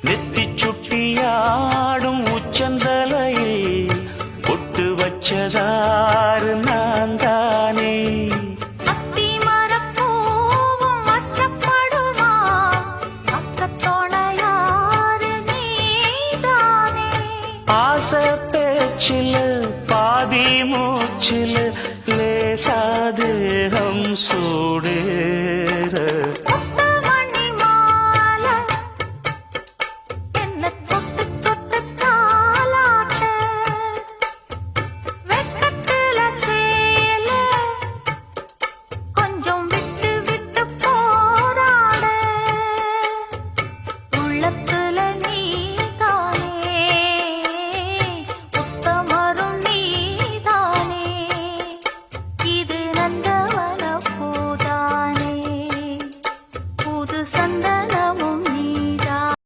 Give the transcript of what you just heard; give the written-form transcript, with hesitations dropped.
நெத்தி சுட்டியாடும் உச்சந்தலையில் பொட்டு வச்சதாறு நான் தானே. அத்தி மரப்பூவும் மற்றப்படுமா அக்கத்தோணையாறு நீதானே. ஆசை பேச்சில் பாதி மூச்சில் லேசாதேகம் சூடேற